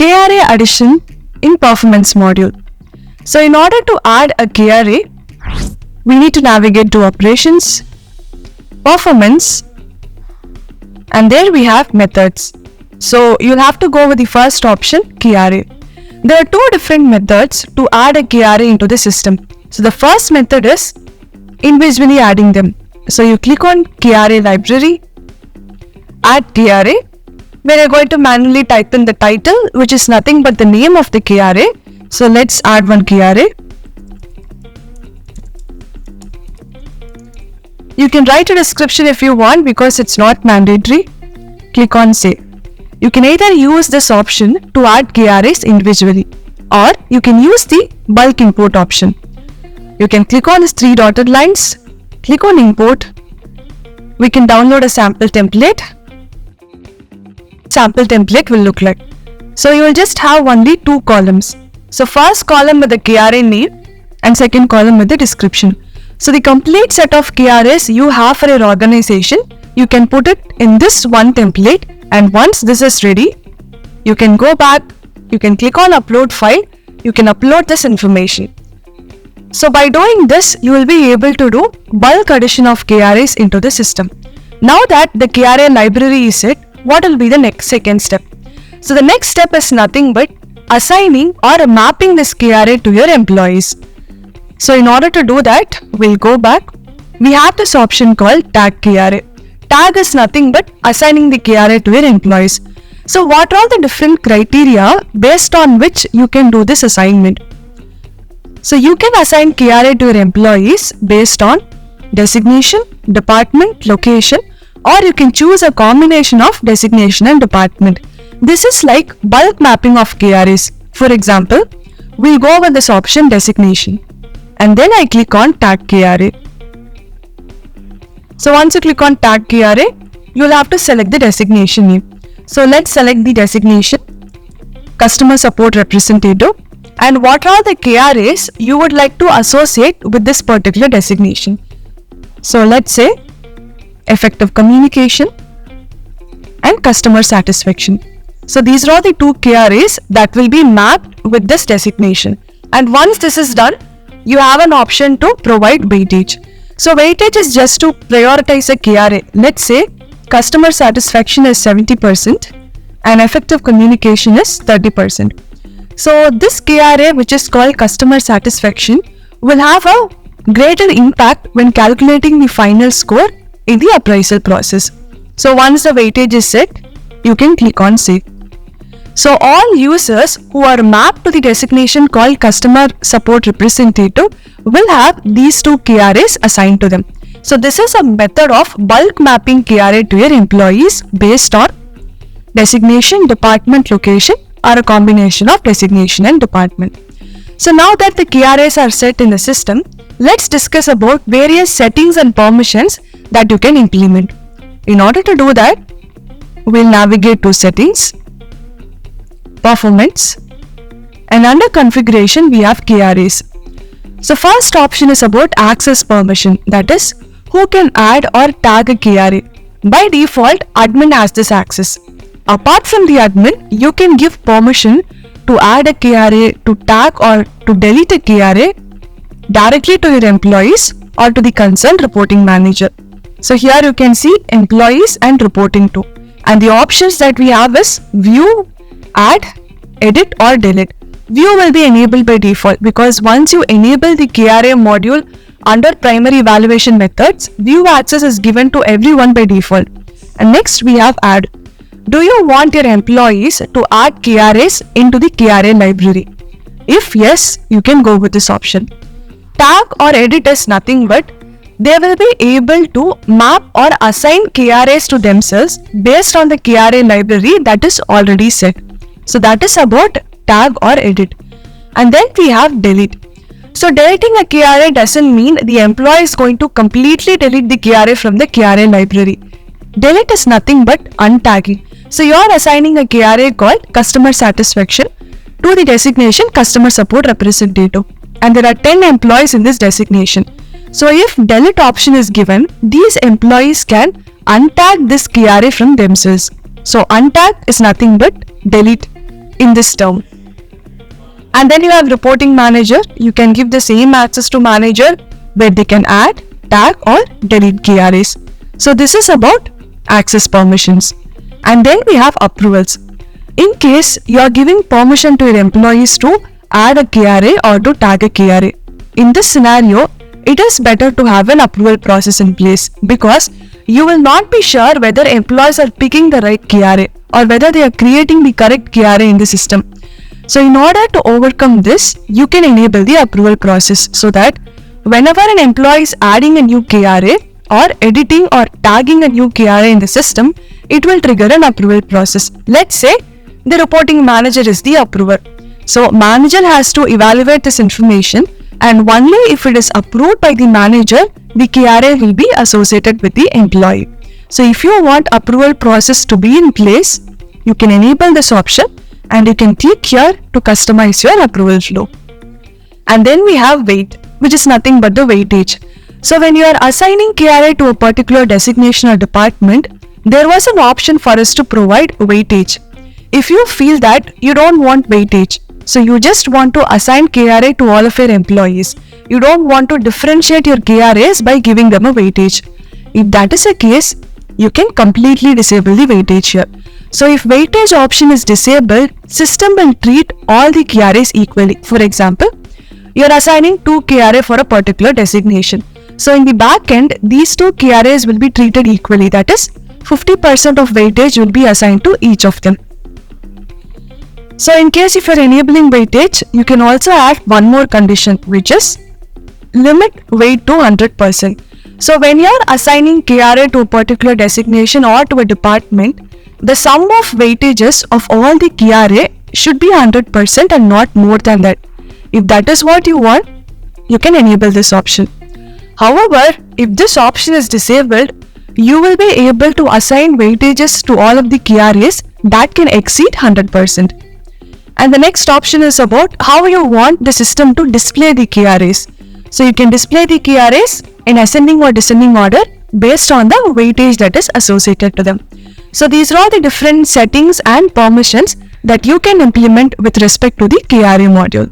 KRA addition in performance module. So in order to add a KRA, we need to navigate to operations, performance, and there we have methods. So you'll have to go with the first option, KRA. There are two different methods to add a KRA into the system. So the first method is individually adding them. So you click on KRA library, add KRA, where you're going to manually type in the title, which is nothing but the name of the KRA. So let's add one KRA. You can write a description if you want because it's not mandatory. Click on save. You can either use this option to add KRAs individually, or you can use the bulk import option. You can click on these three dotted lines, click on import. We can download a sample template. Sample template will look like. So you will just have only two columns. So first column with the KRA name and second column with the description. So the complete set of KRAs you have for your organization, you can put it in this one template, and once this is ready, you can go back, you can click on upload file, you can upload this information. So by doing this, you will be able to do bulk addition of KRAs into the system. Now that the KRA library is set, what will be the second step? So the next step is nothing but assigning or mapping this KRA to your employees. So in order to do that, we'll go back. We have this option called tag KRA. Tag is nothing but assigning the KRA to your employees. So what are all the different criteria based on which you can do this assignment? So you can assign KRA to your employees based on designation, department, location, or you can choose a combination of designation and department. This is like bulk mapping of KRAs. For example, we'll go with this option designation, and then I click on tag KRA. So once you click on tag KRA, you'll have to select the designation name. So let's select the designation, customer support representative, and what are the KRAs you would like to associate with this particular designation. So let's say effective communication and customer satisfaction. So these are the two KRAs that will be mapped with this designation. And once this is done, you have an option to provide weightage. So weightage is just to prioritize a KRA. Let's say customer satisfaction is 70% and effective communication is 30%. So this KRA, which is called customer satisfaction, will have a greater impact when calculating the final score in the appraisal process. So once the weightage is set, you can click on save. So all users who are mapped to the designation called customer support representative will have these two KRAs assigned to them. So this is a method of bulk mapping KRA to your employees based on designation, department, location, or a combination of designation and department. So now that the KRAs are set in the system, let's discuss about various settings and permissions that you can implement. In order to do that, we'll navigate to settings, performance, and under configuration we have KRAs. So first option is about access permission, that is, who can add or tag a KRA. By default, admin has this access. Apart from the admin, you can give permission to add a KRA, to tag or to delete a KRA directly to your employees or to the concerned reporting manager. So here you can see employees and reporting to. And the options that we have is view, add, edit or delete. View will be enabled by default because once you enable the KRA module under primary evaluation methods, view access is given to everyone by default. And next we have add. Do you want your employees to add KRAs into the KRA library? If yes, you can go with this option. Tag or edit is nothing but they will be able to map or assign KRAs to themselves based on the KRA library that is already set. So that is about tag or edit. And then we have delete. So deleting a KRA doesn't mean the employee is going to completely delete the KRA from the KRA library. Delete is nothing but untagging. So you are assigning a KRA called customer satisfaction to the designation customer support representative. And there are 10 employees in this designation. So if delete option is given, these employees can untag this KRA from themselves. So untag is nothing but delete. in this term. And then you have reporting manager. You can give the same access to manager where they can add, tag or delete KRAs. So this is about access permissions. And then we have approvals. In case you are giving permission to your employees to add a KRA or to tag a KRA. In this scenario, it is better to have an approval process in place because you will not be sure whether employees are picking the right KRA or whether they are creating the correct KRA in the system. So in order to overcome this, you can enable the approval process so that whenever an employee is adding a new KRA or editing or tagging a new KRA in the system, it will trigger an approval process. Let's say the reporting manager is the approver. So manager has to evaluate this information, and only if it is approved by the manager, the KRA will be associated with the employee. So if you want approval process to be in place, you can enable this option and you can click here to customize your approval flow. And then we have weight, which is nothing but the weightage. So when you are assigning KRA to a particular designation or department, there was an option for us to provide weightage. If you feel that you don't want weightage, so you just want to assign KRA to all of your employees, you don't want to differentiate your KRAs by giving them a weightage. If that is the case, you can completely disable the weightage here. So if weightage option is disabled, system will treat all the KRAs equally. For example, you are assigning 2 KRA for a particular designation. So in the back end, these 2 KRAs will be treated equally. That is, 50% of weightage will be assigned to each of them. So in case if you are enabling weightage, you can also add one more condition, which is limit weight to 100%. So when you are assigning KRA to a particular designation or to a department, the sum of weightages of all the KRA should be 100% and not more than that. If that is what you want, you can enable this option. However, if this option is disabled, you will be able to assign weightages to all of the KRAs that can exceed 100%. And the next option is about how you want the system to display the KRAs. So you can display the KRAs in ascending or descending order based on the weightage that is associated to them. So these are all the different settings and permissions that you can implement with respect to the KRA module.